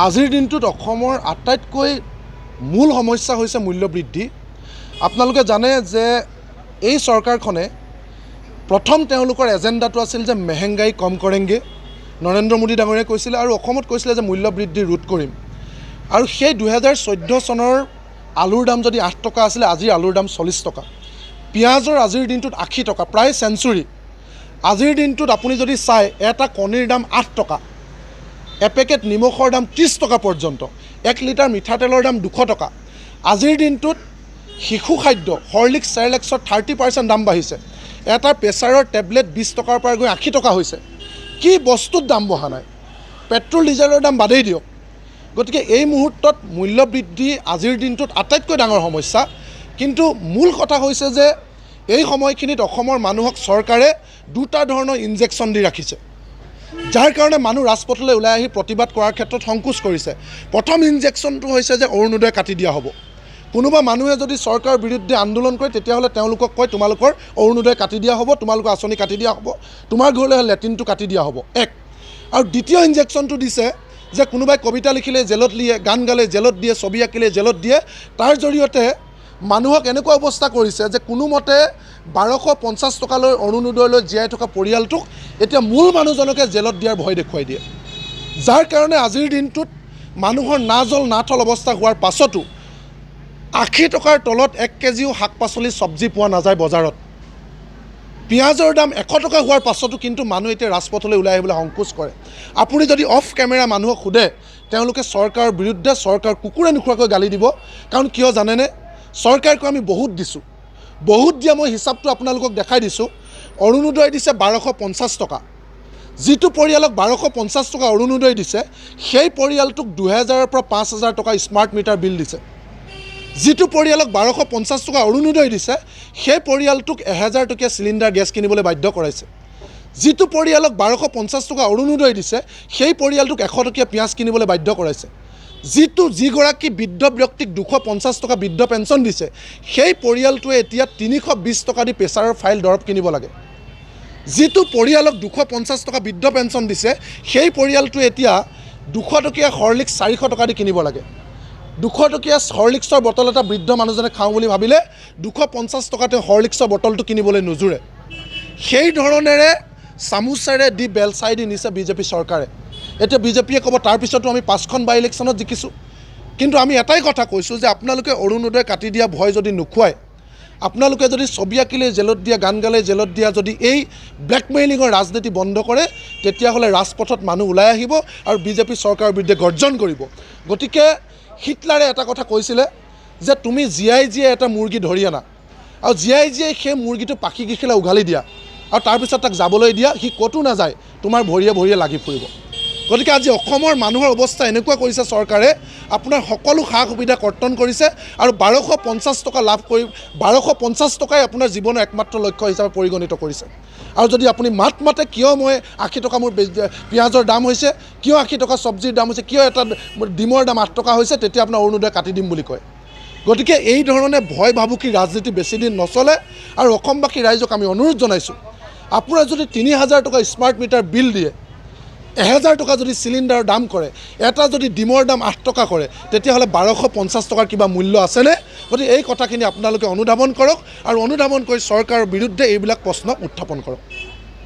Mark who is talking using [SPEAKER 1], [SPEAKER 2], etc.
[SPEAKER 1] আজিৰ দিনটোত অসমৰ আটাইতকৈ মূল সমস্যা হৈছে মূল্যবৃদ্ধি। আপোনালোকে জানে যে এই চৰকাৰখনে প্ৰথম তেওঁলোকৰ এজেণ্ডাটো আছিল যে মেহেংগাই কম কৰেংগে, নৰেন্দ্ৰ মোদী ডাঙৰীয়াই কৈছিলে, আৰু অসমত কৈছিলে যে মূল্যবৃদ্ধি ৰোধ কৰিম। আৰু সেই 2014 চনৰ আলুৰ দাম যদি 8 টকা আছিলে, আজিৰ আলুৰ দাম 40 টকা। পিঁয়াজৰ আজিৰ দিনটোত 80 টকা, প্ৰায় চেঞ্চুৰী। আজিৰ দিনটোত আপুনি যদি চায়, এটা কণীৰ দাম 8 টকা, এপেকেট নিমখৰ দাম 30 টকা পৰ্যন্ত, 1 লিটাৰ মিঠাতেলৰ দাম 200 টকা। আজিৰ দিনটোত শিশু খাদ্য হৰলিক্স চেৰেলেক্সৰ 30% দাম বাঢ়িছে। এটা প্ৰেছাৰৰ টেবলেট 20 টকাৰ পৰা গৈ 80 টকা হৈছে। কি বস্তুত দাম বঢ়া নাই? পেট্ৰল ডিজেলৰ দাম বাদেই দিয়ক। গতিকে এই মুহূৰ্তত মূল্যবৃদ্ধি আজিৰ দিনটোত আটাইতকৈ ডাঙৰ সমস্যা। কিন্তু মূল কথা হৈছে যে এই সময়খিনিত অসমৰ মানুহক চৰকাৰে দুটা ধৰণৰ ইনজেকশ্যন দি ৰাখিছে, যাৰ কাৰণে মানুহ ৰাজপথলৈ ওলাই আহি প্ৰতিবাদ কৰাৰ ক্ষেত্ৰত সংকোচ কৰিছে। প্ৰথম ইনজেকশ্যনটো হৈছে যে অৰুণোদয় কাটি দিয়া হ'ব। কোনোবা মানুহে যদি চৰকাৰৰ বিৰুদ্ধে আন্দোলন কৰে, তেতিয়াহ'লে তেওঁলোকক কয় তোমালোকৰ অৰুণোদয় কাটি দিয়া হ'ব, তোমালোকৰ আঁচনি কাটি দিয়া হ'ব, তোমাৰ ঘৰলৈ লেট্ৰিনটো কাটি দিয়া হ'ব। আৰু দ্বিতীয় ইনজেকশ্যনটো দিছে যে কোনোবাই কবিতা লিখিলে জেলত দিয়ে, গান গালে জেলত দিয়ে, ছবি আঁকিলে জেলত দিয়ে। তাৰ জৰিয়তে মানুহক এনেকুৱা অৱস্থা কৰিছে যে কোনোমতে 1250 টকালৈ অৰুণোদয়লৈ জীয়াই থকা পৰিয়ালটোক এতিয়া মূল মানুহজনকে জেলত দিয়াৰ ভয় দেখুৱাই দিয়ে। যাৰ কাৰণে আজিৰ দিনটোত মানুহৰ না জল না থল অৱস্থা হোৱাৰ পাছতো 80 টকাৰ তলত 1 কেজিও শাক পাচলি চব্জি পোৱা নাযায় বজাৰত। পিঁয়াজৰ দাম 100 টকা হোৱাৰ পাছতো কিন্তু মানুহ এতিয়া ৰাজপথলৈ ওলাই আহিবলৈ সংকোচ কৰে। আপুনি যদি অফ কেমেৰা মানুহক সোধে, তেওঁলোকে চৰকাৰৰ বিৰুদ্ধে চৰকাৰ কুকুৰে নোখোৱাকৈ গালি দিব। কাৰণ কিয় জানেনে? চৰকাৰকো আমি বহুত দিছোঁ, বহুত দিয়া মই হিচাপটো আপোনালোকক দেখাই দিছোঁ। অৰুণোদয় দিছে 1250 টকা। যিটো পৰিয়ালক 1250 টকা অৰুণোদয় দিছে, সেই পৰিয়ালটোক 2000-ৰ পৰা 5000 টকা স্মাৰ্ট মিটাৰ বিল দিছে। যিটো পৰিয়ালক 1250 টকা অৰুণোদয় দিছে, সেই পৰিয়ালটোক 1000 টকীয়া চিলিণ্ডাৰ গেছ কিনিবলৈ বাধ্য কৰাইছে। যিটো পৰিয়ালক 1250 টকা অৰুণোদয় দিছে, সেই পৰিয়ালটোক 100 টকীয়া পিঁয়াজ কিনিবলৈ বাধ্য কৰাইছে। যিগৰাকী বৃদ্ধ ব্যক্তিক 250 টকা বৃদ্ধ পেঞ্চন দিছে, সেই পৰিয়ালটোৱে এতিয়া 320 টকা দি প্ৰেছাৰৰ ফাইল দৰৱ কিনিব লাগে। যিটো পৰিয়ালক 250 টকা বৃদ্ধ পেঞ্চন দিছে, সেই পৰিয়ালটোৱে এতিয়া 200 টকীয়া হৰলিক্স 400 টকা দি কিনিব লাগে। 200 টকীয়া হৰলিক্সৰ বটল এটা বৃদ্ধ মানুহজনে খাওঁ বুলি ভাবিলে 250 টকাতে হৰলিক্সৰ বটলটো কিনিবলৈ নোজোৰে। সেই ধৰণেৰে চামুচেৰে দি বেলচাই দি নিছে বিজেপি চৰকাৰে। এতিয়া বিজেপিয়ে ক'ব তাৰপিছতো আমি 5খন বাই ইলেকশ্যনত জিকিছোঁ। কিন্তু আমি এটাই কথা কৈছোঁ যে আপোনালোকে অৰুণোদয় কাটি দিয়া ভয় যদি নোখোৱায়, আপোনালোকে যদি ছবি আঁকিলে জেলত দিয়া, গান গালে জেলত দিয়া, যদি এই ব্লেকমেইলিঙৰ ৰাজনীতি বন্ধ কৰে, তেতিয়াহ'লে ৰাজপথত মানুহ ওলাই আহিব আৰু বিজেপি চৰকাৰৰ বিৰুদ্ধে গৰ্জন কৰিব। গতিকে হিটলাৰে এটা কথা কৈছিলে যে তুমি জীয়াই জীয়াই এটা মুৰ্গী ধৰি আনা, আৰু জীয়াই জীয়াই সেই মুৰ্গীটো পাখি কিখিলা উঘালি দিয়া, আৰু তাৰপিছত তাক যাবলৈ দিয়া, সি ক'তো নাযায়, তোমাৰ ভৰিয়ে ভৰিয়ে লাগি ফুৰিব। গতিকে আজি অসমৰ মানুহৰ অৱস্থা এনেকুৱা কৰিছে চৰকাৰে, আপোনাৰ সকলো সা সুবিধা কৰ্তন কৰিছে আৰু 1250 টকা লাভ কৰি 1250 টকাই আপোনাৰ জীৱনৰ একমাত্ৰ লক্ষ্য হিচাপে পৰিগণিত কৰিছে। আৰু যদি আপুনি মাতে কিয় মই 80 টকা মোৰ পিঁয়াজৰ দাম হৈছে, কিয় 80 টকা চব্জিৰ দাম হৈছে, কিয় এটা ডিমৰ দাম 8 টকা হৈছে, তেতিয়া আপোনাৰ অৰুণোদয় কাটি দিম বুলি কয়। গতিকে এই ধৰণে ভয় ভাবুকি ৰাজনীতি বেছিদিন নচলে। আৰু অসমবাসী ৰাইজক আমি অনুৰোধ জনাইছোঁ, আপোনাৰ যদি 3000 টকা স্মাৰ্ট মিটাৰ বিল দিয়ে, 1000 টকা যদি চিলিণ্ডাৰৰ দাম কৰে, এটা যদি ডিমৰ দাম 8 টকা কৰে, তেতিয়াহ'লে 1250 টকাৰ কিবা মূল্য আছেনে? গতিকে এই কথাখিনি আপোনালোকে অনুধাৱন কৰক আৰু অনুধাৱন কৰি চৰকাৰৰ বিৰুদ্ধে এইবিলাক প্ৰশ্ন উত্থাপন কৰক।